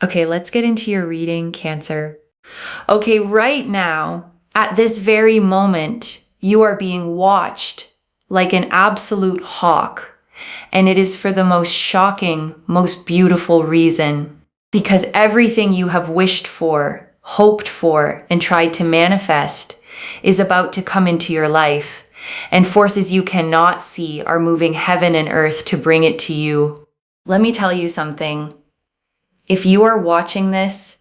Okay, let's get into your reading, Cancer. Okay, right now, at this very moment, you are being watched like an absolute hawk. And it is for the most shocking, most beautiful reason. Because everything you have wished for, hoped for, and tried to manifest is about to come into your life. And forces you cannot see are moving heaven and earth to bring it to you. Let me tell you something. If you are watching this,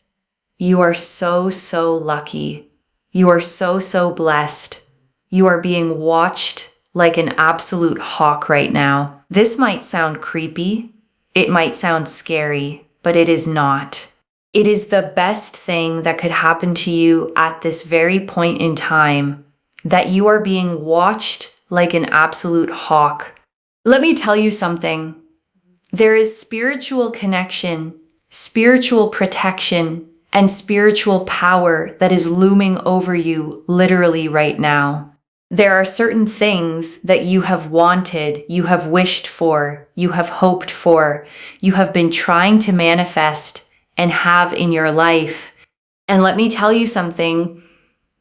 you are so, so lucky. You are so, so blessed. You are being watched like an absolute hawk right now. This might sound creepy. It might sound scary, but it is not. It is the best thing that could happen to you at this very point in time, that you are being watched like an absolute hawk. Let me tell you something. There is spiritual connection, spiritual protection, and spiritual power that is looming over you literally right now. There are certain things that you have wanted, you have wished for, you have hoped for, you have been trying to manifest and have in your life. And let me tell you something,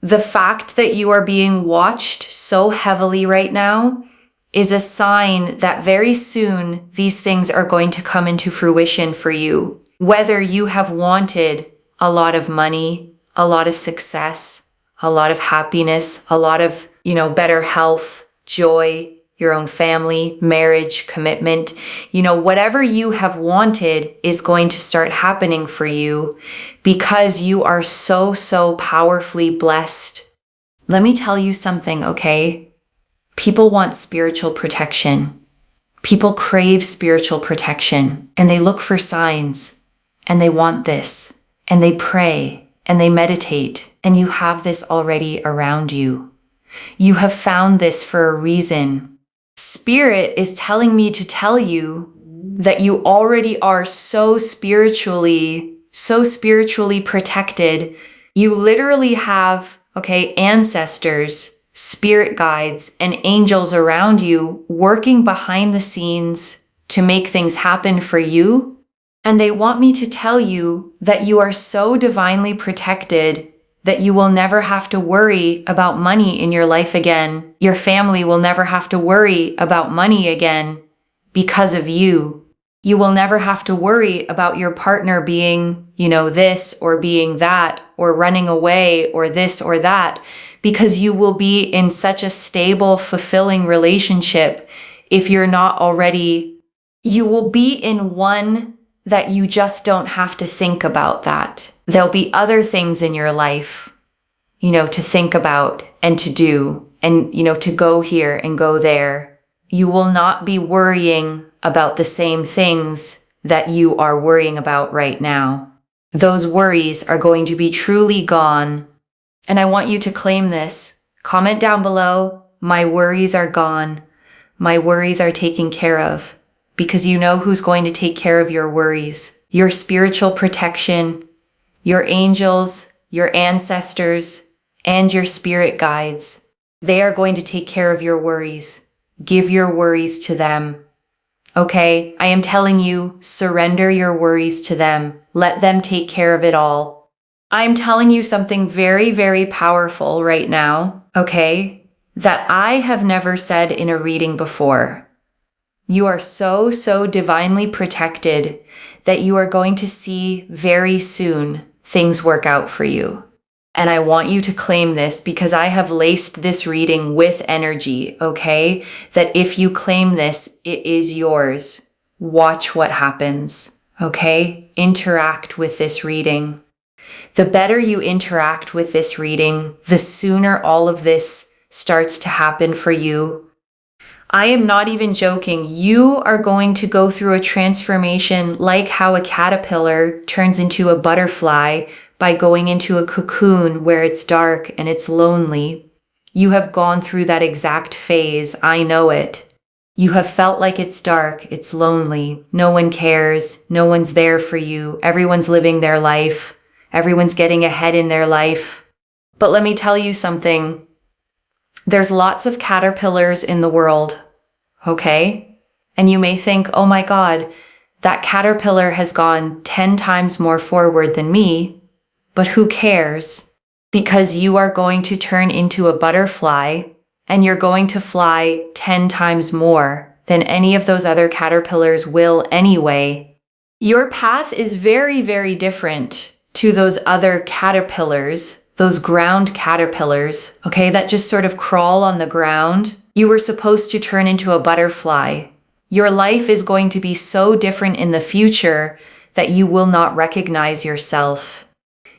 the fact that you are being watched so heavily right now is a sign that very soon these things are going to come into fruition for you. Whether you have wanted a lot of money, a lot of success, a lot of happiness, a lot of, better health, joy, your own family, marriage, commitment, whatever you have wanted is going to start happening for you because you are so, so powerfully blessed. Let me tell you something, okay? People want spiritual protection. People crave spiritual protection, and they look for signs, and they want this. And they pray and they meditate, and you have this already around you. You have found this for a reason. Spirit is telling me to tell you that you already are so spiritually protected. You literally have, ancestors, spirit guides, and angels around you working behind the scenes to make things happen for you. And they want me to tell you that you are so divinely protected that you will never have to worry about money in your life again. Your family will never have to worry about money again because of you. You will never have to worry about your partner being, this or being that or running away or this or that, because you will be in such a stable, fulfilling relationship. If you're not already, you will be in one that you just don't have to think about that. There'll be other things in your life, to think about and to do and, to go here and go there. You will not be worrying about the same things that you are worrying about right now. Those worries are going to be truly gone. And I want you to claim this. Comment down below, my worries are gone. My worries are taken care of. Because you know who's going to take care of your worries. Your spiritual protection, your angels, your ancestors, and your spirit guides. They are going to take care of your worries. Give your worries to them. Okay, I am telling you, surrender your worries to them. Let them take care of it all. I'm telling you something very, very powerful right now, okay, that I have never said in a reading before. You are so, so divinely protected that you are going to see very soon things work out for you. And I want you to claim this because I have laced this reading with energy, okay? That if you claim this, it is yours. Watch what happens, okay? Interact with this reading. The better you interact with this reading, the sooner all of this starts to happen for you. I am not even joking. You are going to go through a transformation like how a caterpillar turns into a butterfly by going into a cocoon where it's dark and it's lonely. You have gone through that exact phase. I know it. You have felt like it's dark, it's lonely. No one cares. No one's there for you. Everyone's living their life. Everyone's getting ahead in their life. But let me tell you something. There's lots of caterpillars in the world, okay? And you may think, oh my God, That caterpillar has gone 10 times more forward than me, but who cares? Because you are going to turn into a butterfly and you're going to fly 10 times more than any of those other caterpillars will anyway. Your path is very, very different to those other caterpillars, those ground caterpillars, okay, that just sort of crawl on the ground. You were supposed to turn into a butterfly. Your life is going to be so different in the future that you will not recognize yourself.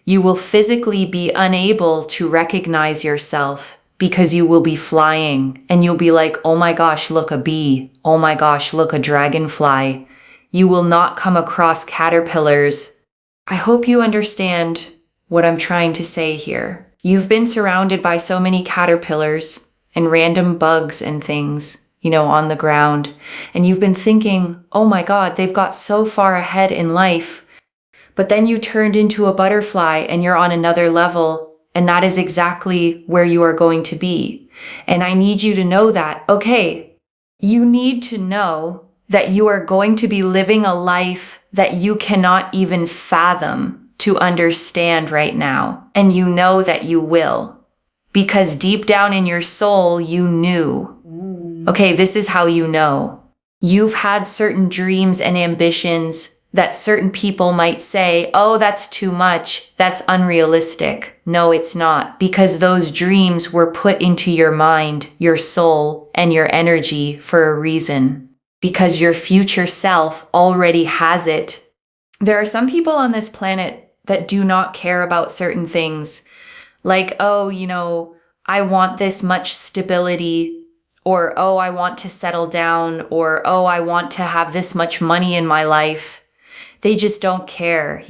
You will physically be unable to recognize yourself because you will be flying and you'll be like, oh my gosh, look, a bee. Oh my gosh, look, a dragonfly. You will not come across caterpillars. I hope you understand what I'm trying to say here. You've been surrounded by so many caterpillars and random bugs and things, on the ground. And you've been thinking, oh my God, they've got so far ahead in life. But then you turned into a butterfly and you're on another level. And that is exactly where you are going to be. And I need you to know that, okay, you need to know that you are going to be living a life that you cannot even fathom to understand right now. And you know that you will. Because deep down in your soul, you knew. Okay, this is how you know. You've had certain dreams and ambitions that certain people might say, oh, that's too much. That's unrealistic. No, it's not. Because those dreams were put into your mind, your soul, and your energy for a reason. Because your future self already has it. There are some people on this planet that do not care about certain things. Like, oh, I want this much stability. Or, oh, I want to settle down. Or, oh, I want to have this much money in my life. They just don't care,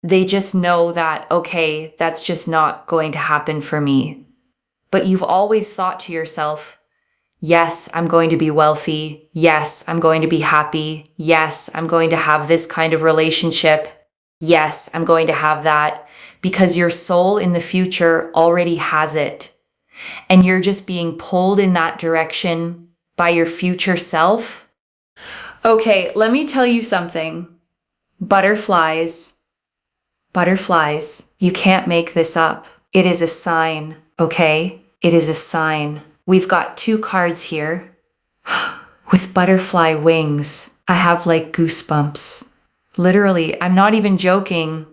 They just know that, okay, that's just not going to happen for me. But you've always thought to yourself, yes, I'm going to be wealthy. Yes, I'm going to be happy. Yes, I'm going to have this kind of relationship. Yes, I'm going to have that. Because your soul in the future already has it. And you're just being pulled in that direction by your future self. Okay, let me tell you something. Butterflies, you can't make this up. It is a sign, okay? It is a sign. We've got 2 cards here with butterfly wings. I have like goosebumps. Literally, I'm not even joking.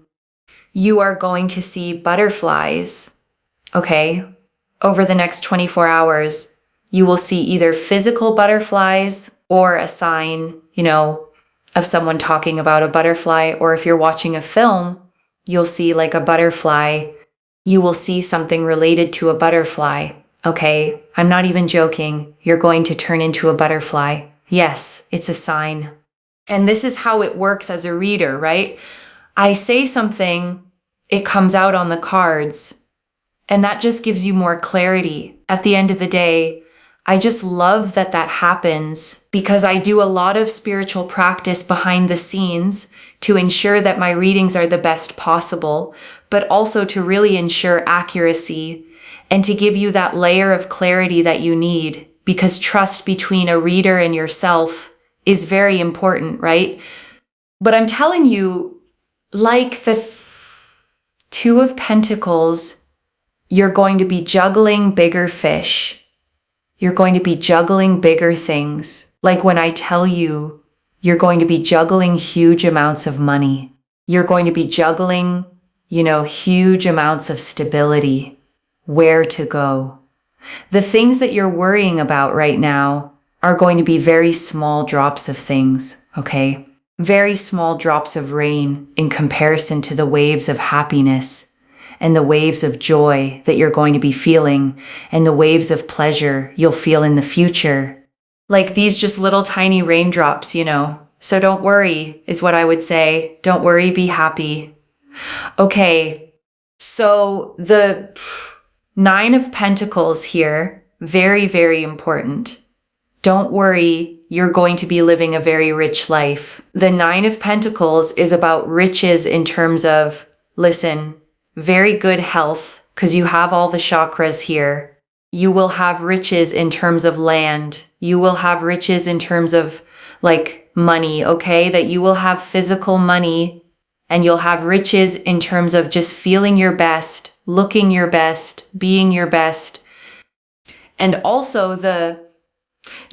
You are going to see butterflies, okay? Over the next 24 hours, you will see either physical butterflies or a sign, of someone talking about a butterfly. Or if you're watching a film, you'll see like a butterfly. You will see something related to a butterfly. Okay, I'm not even joking. You're going to turn into a butterfly. Yes, it's a sign. And this is how it works as a reader, right? I say something, it comes out on the cards. And that just gives you more clarity. At the end of the day, I just love that happens because I do a lot of spiritual practice behind the scenes to ensure that my readings are the best possible, but also to really ensure accuracy and to give you that layer of clarity that you need, because trust between a reader and yourself is very important, right? But I'm telling you, like the 2 of Pentacles, you're going to be juggling bigger fish. You're going to be juggling bigger things. Like when I tell you, you're going to be juggling huge amounts of money. You're going to be juggling, huge amounts of stability. Where to go. The things that you're worrying about right now are going to be very small drops of things, okay? Very small drops of rain in comparison to the waves of happiness and the waves of joy that you're going to be feeling and the waves of pleasure you'll feel in the future. Like these just little tiny raindrops, So don't worry is what I would say. Don't worry, be happy. Okay, so the 9 of Pentacles here, very, very important. Don't worry, you're going to be living a very rich life. The 9 of Pentacles is about riches in terms of, listen, very good health, because you have all the chakras here. You will have riches in terms of land. You will have riches in terms of like money, okay? That you will have physical money and you'll have riches in terms of just feeling your best, looking your best, being your best. And also the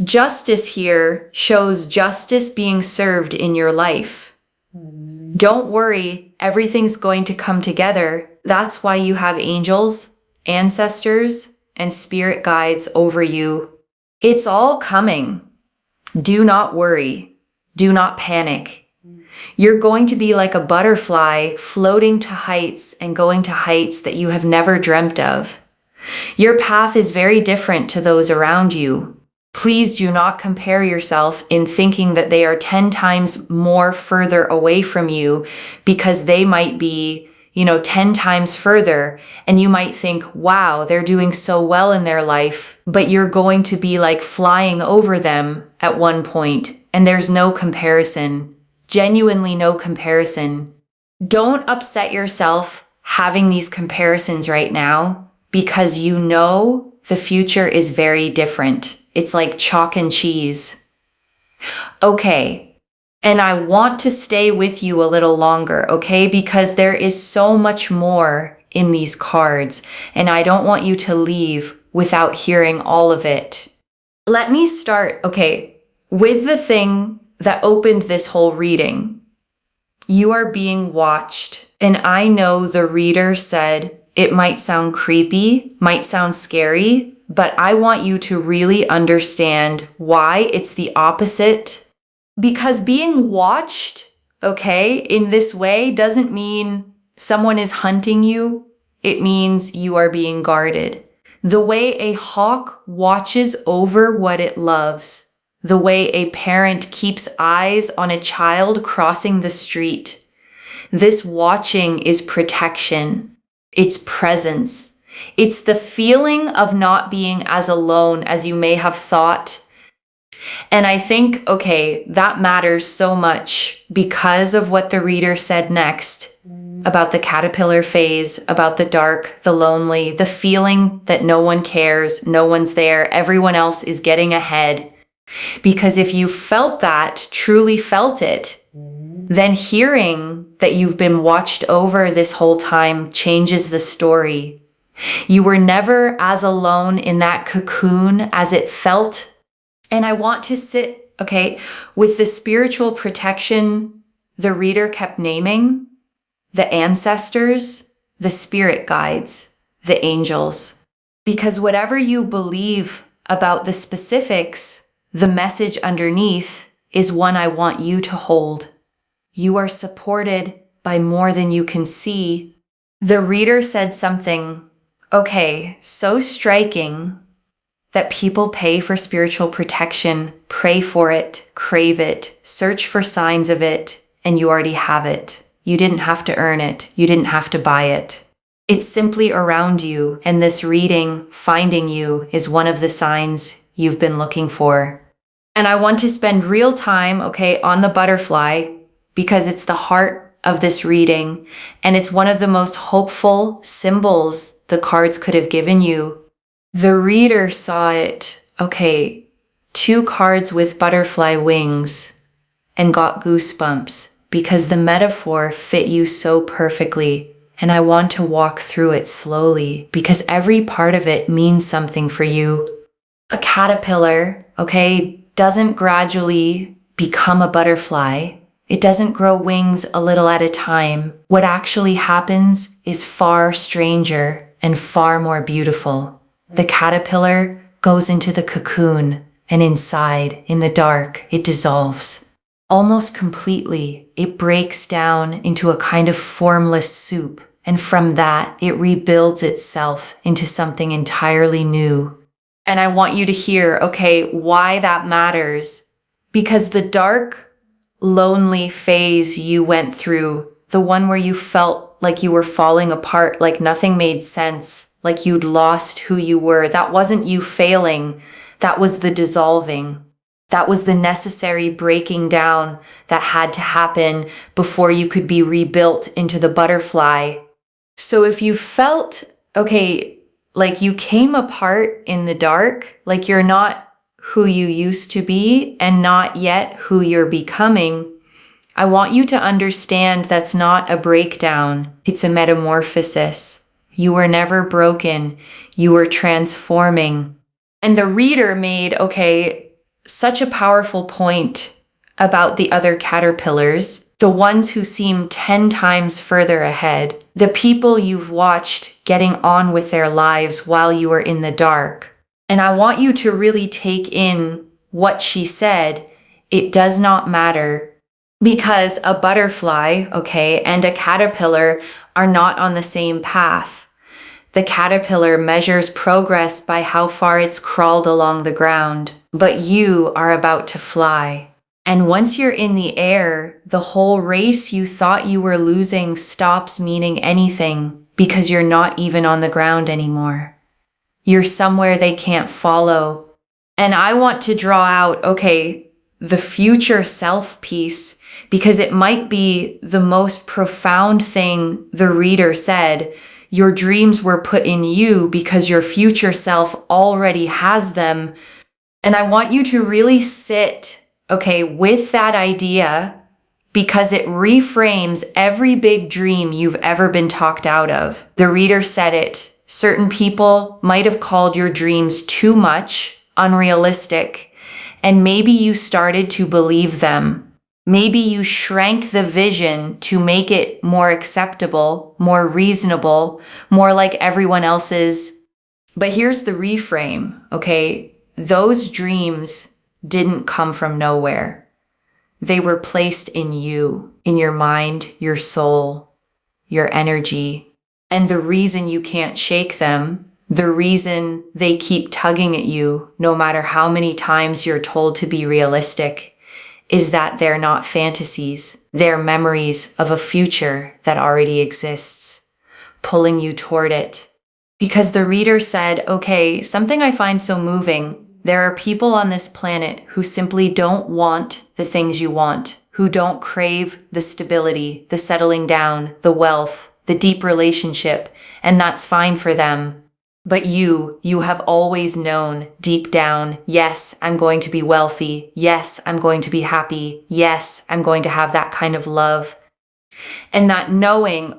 justice here shows justice being served in your life. Don't worry, everything's going to come together. That's why you have angels, ancestors, and spirit guides over you. It's all coming. Do not worry. Do not panic. You're going to be like a butterfly floating to heights and going to heights that you have never dreamt of. Your path is very different to those around you. Please do not compare yourself in thinking that they are 10 times more further away from you because they might be, 10 times further. And you might think, wow, they're doing so well in their life, but you're going to be like flying over them at one point. And there's no comparison, genuinely no comparison. Don't upset yourself having these comparisons right now because the future is very different. It's like chalk and cheese. Okay, and I want to stay with you a little longer, okay? Because there is so much more in these cards, and I don't want you to leave without hearing all of it. Let me start, with the thing that opened this whole reading. You are being watched, and I know the reader said it might sound creepy, might sound scary, but I want you to really understand why it's the opposite. Because being watched, in this way doesn't mean someone is hunting you. It means you are being guarded. The way a hawk watches over what it loves. The way a parent keeps eyes on a child crossing the street. This watching is protection. It's presence. It's the feeling of not being as alone as you may have thought. And I think, that matters so much because of what the reader said next about the caterpillar phase, about the dark, the lonely, the feeling that no one cares, no one's there, everyone else is getting ahead. Because if you felt that, truly felt it, then hearing that you've been watched over this whole time changes the story. You were never as alone in that cocoon as it felt. And I want to sit, with the spiritual protection the reader kept naming, the ancestors, the spirit guides, the angels. Because whatever you believe about the specifics, the message underneath is one I want you to hold. You are supported by more than you can see. The reader said something so striking that people pay for spiritual protection, pray for it, crave it, search for signs of it, and you already have it. You didn't have to earn it. You didn't have to buy it. It's simply around you, and this reading, finding you, is one of the signs you've been looking for. And I want to spend real time, on the butterfly because it's the heart of this reading, and it's one of the most hopeful symbols the cards could have given you. The reader saw it, 2 cards with butterfly wings, and got goosebumps because the metaphor fit you so perfectly, and I want to walk through it slowly because every part of it means something for you. A caterpillar, doesn't gradually become a butterfly. It doesn't grow wings a little at a time. What actually happens is far stranger and far more beautiful. The caterpillar goes into the cocoon, and inside, in the dark, it dissolves. Almost completely, it breaks down into a kind of formless soup, and from that, it rebuilds itself into something entirely new. And I want you to hear, why that matters. Because the dark, lonely phase you went through, the one where you felt like you were falling apart, like nothing made sense, like you'd lost who you were, that wasn't you failing, that was the dissolving. That was the necessary breaking down that had to happen before you could be rebuilt into the butterfly. So if you felt, like you came apart in the dark, like you're not who you used to be and not yet who you're becoming, I want you to understand that's not a breakdown. It's a metamorphosis. You were never broken. You were transforming. And the reader made, such a powerful point about the other caterpillars, the ones who seem 10 times further ahead, the people you've watched getting on with their lives while you were in the dark. And I want you to really take in what she said. It does not matter, because a butterfly, and a caterpillar are not on the same path. The caterpillar measures progress by how far it's crawled along the ground, but you are about to fly. And once you're in the air, the whole race you thought you were losing stops meaning anything because you're not even on the ground anymore. You're somewhere they can't follow. And I want to draw out, the future self piece, because it might be the most profound thing the reader said. Your dreams were put in you because your future self already has them. And I want you to really sit, with that idea, because it reframes every big dream you've ever been talked out of. The reader said it. Certain people might have called your dreams too much, unrealistic, and maybe you started to believe them. Maybe you shrank the vision to make it more acceptable, more reasonable, more like everyone else's. But here's the reframe, Those dreams didn't come from nowhere. They were placed in you, in your mind, your soul, your energy. And the reason you can't shake them, the reason they keep tugging at you, no matter how many times you're told to be realistic, is that they're not fantasies. They're memories of a future that already exists, pulling you toward it. Because the reader said, something I find so moving, there are people on this planet who simply don't want the things you want, who don't crave the stability, the settling down, the wealth, the deep relationship, and that's fine for them. But you have always known deep down, yes, I'm going to be wealthy. Yes, I'm going to be happy. Yes, I'm going to have that kind of love. And that knowing,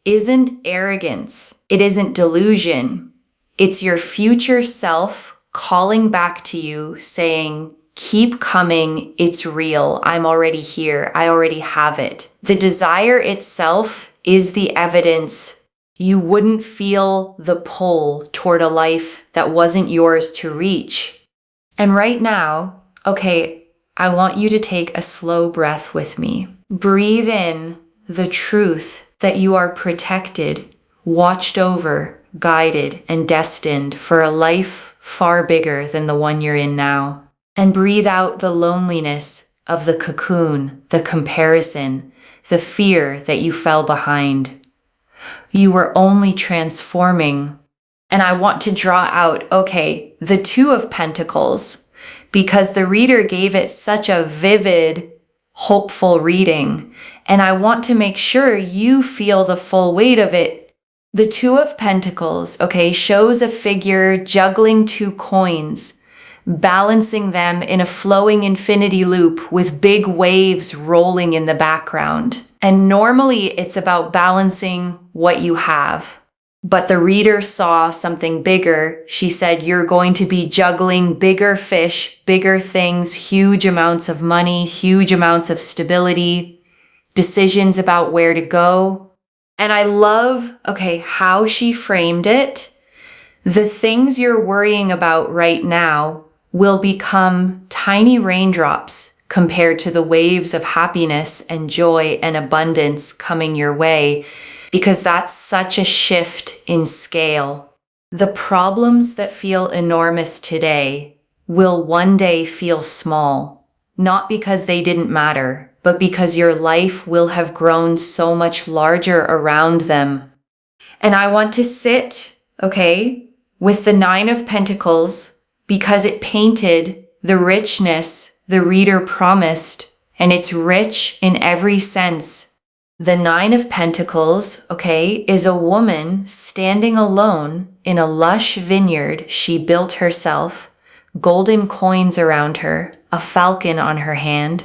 isn't arrogance. It isn't delusion. It's your future self calling back to you saying, keep coming. It's real. I'm already here. I already have it. The desire itself is the evidence. You wouldn't feel the pull toward a life that wasn't yours to reach. And right now, I want you to take a slow breath with me. Breathe in the truth that you are protected, watched over, guided, and destined for a life far bigger than the one you're in now. And breathe out the loneliness of the cocoon, the comparison, the fear that you fell behind. You were only transforming. And I want to draw out, the Two of Pentacles, because the reader gave it such a vivid, hopeful reading. And I want to make sure you feel the full weight of it. The Two of Pentacles, shows a figure juggling two coins, balancing them in a flowing infinity loop with big waves rolling in the background. And normally it's about balancing what you have. But the reader saw something bigger. She said, you're going to be juggling bigger fish, bigger things, huge amounts of money, huge amounts of stability, decisions about where to go. And I love, how she framed it. The things you're worrying about right now will become tiny raindrops compared to the waves of happiness and joy and abundance coming your way, because that's such a shift in scale. The problems that feel enormous today will one day feel small, not because they didn't matter, but because your life will have grown so much larger around them. And I want to sit, with the Nine of Pentacles, because it painted the richness the reader promised, and it's rich in every sense. The Nine of Pentacles, is a woman standing alone in a lush vineyard she built herself, golden coins around her, a falcon on her hand.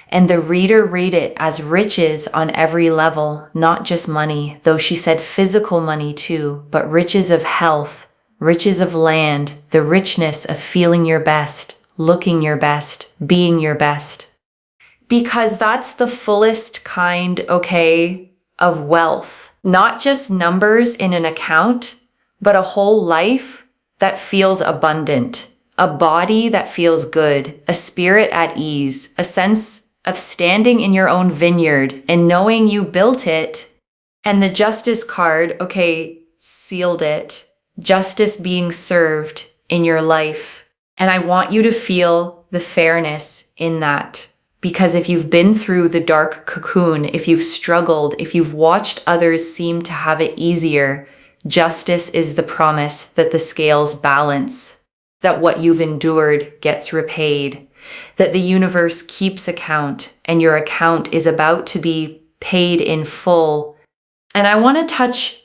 And the reader read it as riches on every level, not just money, though she said physical money too, but riches of health, riches of land, the richness of feeling your best, looking your best, being your best. Because that's the fullest kind, of wealth. Not just numbers in an account, but a whole life that feels abundant, a body that feels good, a spirit at ease, a sense of standing in your own vineyard and knowing you built it. And the justice card, sealed it. Justice being served in your life. And I want you to feel the fairness in that. Because if you've been through the dark cocoon, if you've struggled, if you've watched others seem to have it easier, justice is the promise that the scales balance, that what you've endured gets repaid, that the universe keeps account and your account is about to be paid in full. And I want to touch,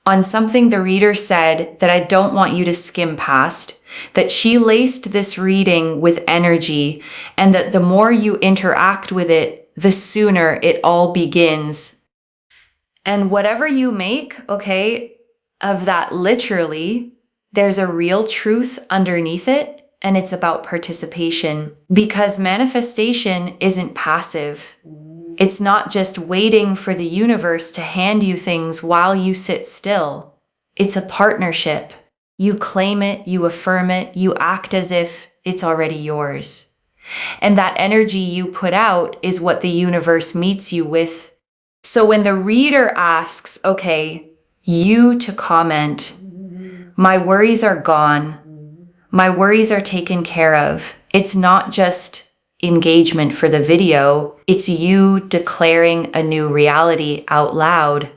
on something the reader said that I don't want you to skim past, that she laced this reading with energy, and that the more you interact with it, the sooner it all begins. And whatever you make, of that literally, there's a real truth underneath it. And it's about participation, because manifestation isn't passive. It's not just waiting for the universe to hand you things while you sit still. It's a partnership. You claim it, you affirm it, you act as if it's already yours. And that energy you put out is what the universe meets you with. So when the reader asks, you to comment, my worries are gone. My worries are taken care of. It's not just engagement for the video. It's you declaring a new reality out loud.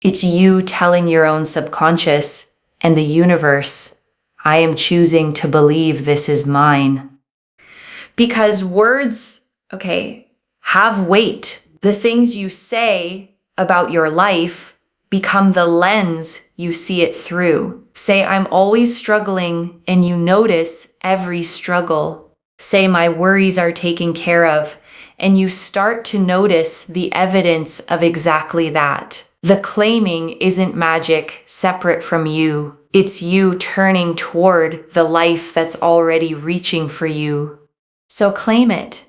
It's you telling your own subconscious and the universe, I am choosing to believe this is mine. Because words, have weight. The things you say about your life become the lens you see it through. Say, I'm always struggling, and you notice every struggle. Say, my worries are taken care of, and you start to notice the evidence of exactly that. The claiming isn't magic separate from you. It's you turning toward the life that's already reaching for you. So claim it,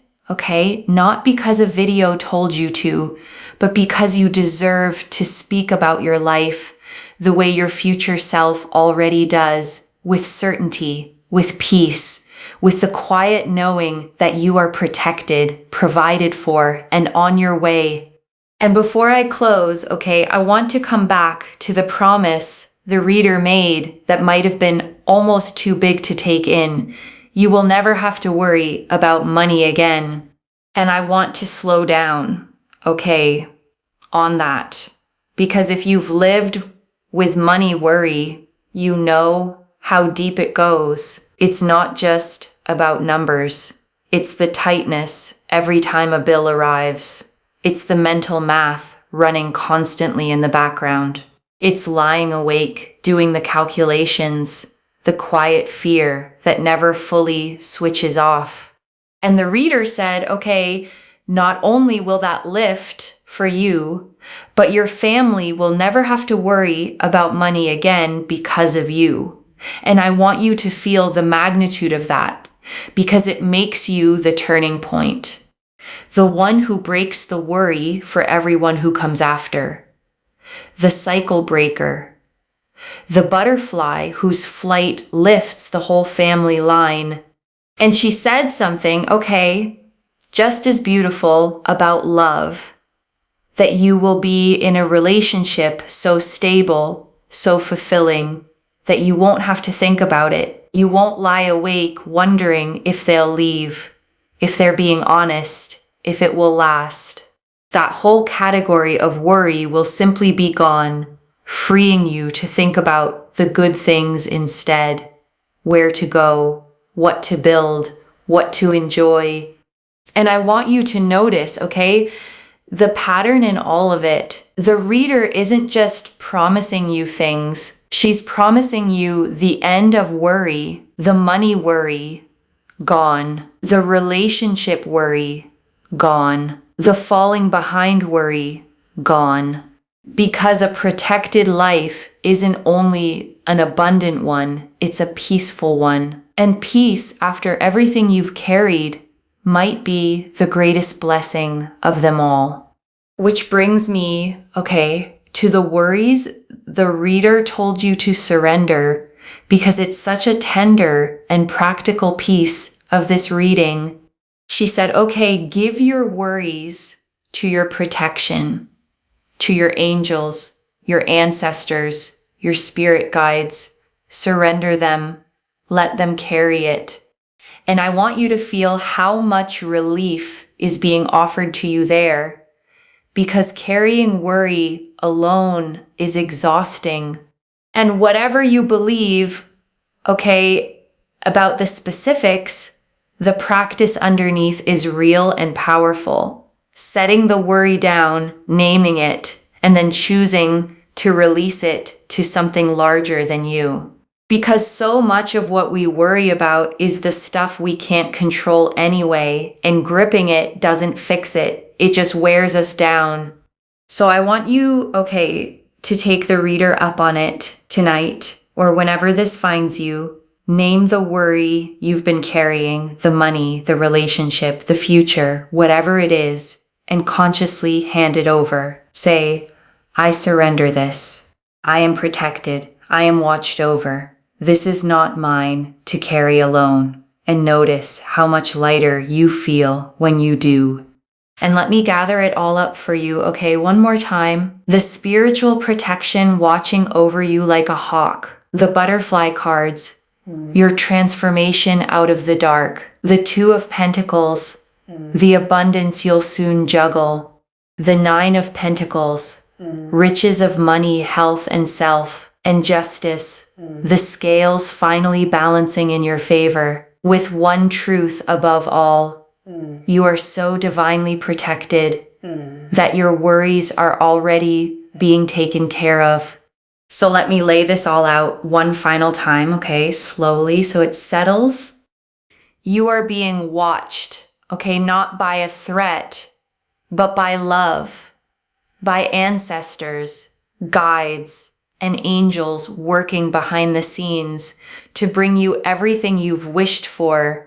Not because a video told you to, but because you deserve to speak about your life the way your future self already does, with certainty, with peace, with the quiet knowing that you are protected, provided for, and on your way. And before I close, I want to come back to the promise the reader made that might have been almost too big to take in. You will never have to worry about money again. And I want to slow down, on that. Because if you've lived with money worry, you know how deep it goes. It's not just about numbers. It's the tightness every time a bill arrives. It's the mental math running constantly in the background. It's lying awake, doing the calculations, the quiet fear that never fully switches off. And the reader said, not only will that lift for you, but your family will never have to worry about money again because of you. And I want you to feel the magnitude of that, because it makes you the turning point. The one who breaks the worry for everyone who comes after. The cycle breaker. The butterfly whose flight lifts the whole family line. And she said something, just as beautiful about love. That you will be in a relationship so stable, so fulfilling, that you won't have to think about it. You won't lie awake wondering if they'll leave, if they're being honest, if it will last. That whole category of worry will simply be gone, freeing you to think about the good things instead. Where to go, what to build, what to enjoy. And I want you to notice, the pattern in all of it. The reader isn't just promising you things. She's promising you the end of worry, the money worry, gone. The relationship worry, gone. The falling behind worry, gone. Because a protected life isn't only an abundant one, it's a peaceful one. And peace, after everything you've carried, might be the greatest blessing of them all. Which brings me, to the worries the reader told you to surrender, because it's such a tender and practical piece of this reading. She said, give your worries to your protection, to your angels, your ancestors, your spirit guides. Surrender them. Let them carry it. And I want you to feel how much relief is being offered to you there, because carrying worry alone is exhausting. And whatever you believe, about the specifics, the practice underneath is real and powerful. Setting the worry down, naming it, and then choosing to release it to something larger than you. Because so much of what we worry about is the stuff we can't control anyway, and gripping it doesn't fix it. It just wears us down. So I want you, to take the reader up on it tonight, or whenever this finds you. Name the worry you've been carrying, the money, the relationship, the future, whatever it is, and consciously hand it over. Say, I surrender this. I am protected. I am watched over. This is not mine to carry alone. And notice how much lighter you feel when you do. And let me gather it all up for you, one more time. The spiritual protection watching over you like a hawk. The butterfly cards. Your transformation out of the dark. The Two of Pentacles. The abundance you'll soon juggle. The Nine of Pentacles. Riches of money, health, and self. And justice. The scales finally balancing in your favor. With one truth above all. You are so divinely protected that your worries are already being taken care of. So let me lay this all out one final time, slowly, so it settles. You are being watched, not by a threat, but by love, by ancestors, guides, and angels working behind the scenes to bring you everything you've wished for.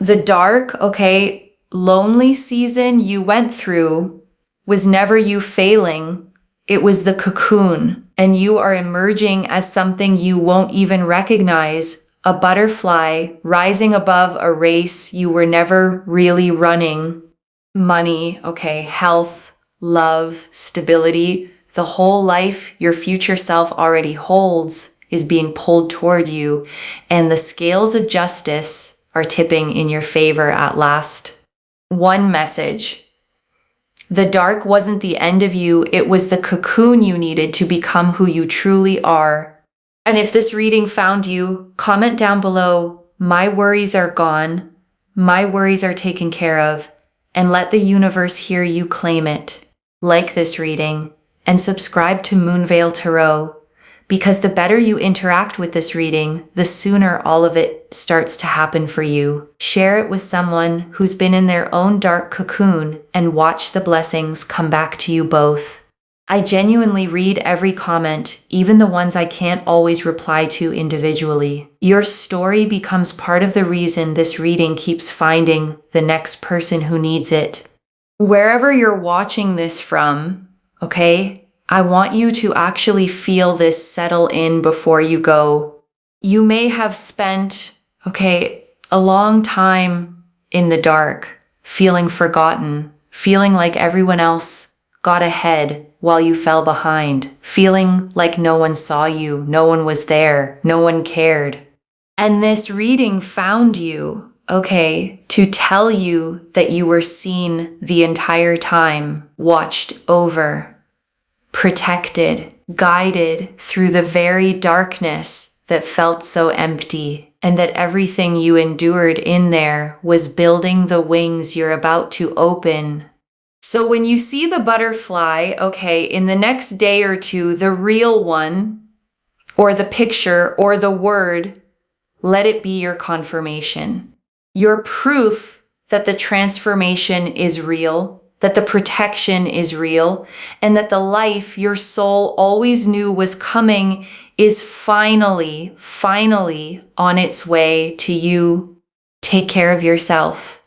The dark, lonely season you went through was never you failing. It was the cocoon, and you are emerging as something you won't even recognize, a butterfly rising above a race you were never really running. Money, health, love, stability, the whole life your future self already holds is being pulled toward you, and the scales of justice are tipping in your favor at last. One message. The dark wasn't the end of you, it was the cocoon you needed to become who you truly are. And if this reading found you, comment down below, my worries are gone, my worries are taken care of, and let the universe hear you claim it. Like this reading, and subscribe to Moonveil Tarot, because the better you interact with this reading, the sooner all of it starts to happen for you. Share it with someone who's been in their own dark cocoon and watch the blessings come back to you both. I genuinely read every comment, even the ones I can't always reply to individually. Your story becomes part of the reason this reading keeps finding the next person who needs it. Wherever you're watching this from, I want you to actually feel this settle in before you go. You may have spent, a long time in the dark, feeling forgotten, feeling like everyone else got ahead while you fell behind, feeling like no one saw you, no one was there, no one cared. And this reading found you, to tell you that you were seen the entire time, watched over, protected, guided through the very darkness that felt so empty, and that everything you endured in there was building the wings you're about to open. So when you see the butterfly, in the next day or two, the real one or the picture or the word, let it be your confirmation. Your proof that the transformation is real, that the protection is real, and that the life your soul always knew was coming is finally on its way to you. Take care of yourself.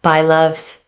Bye, loves.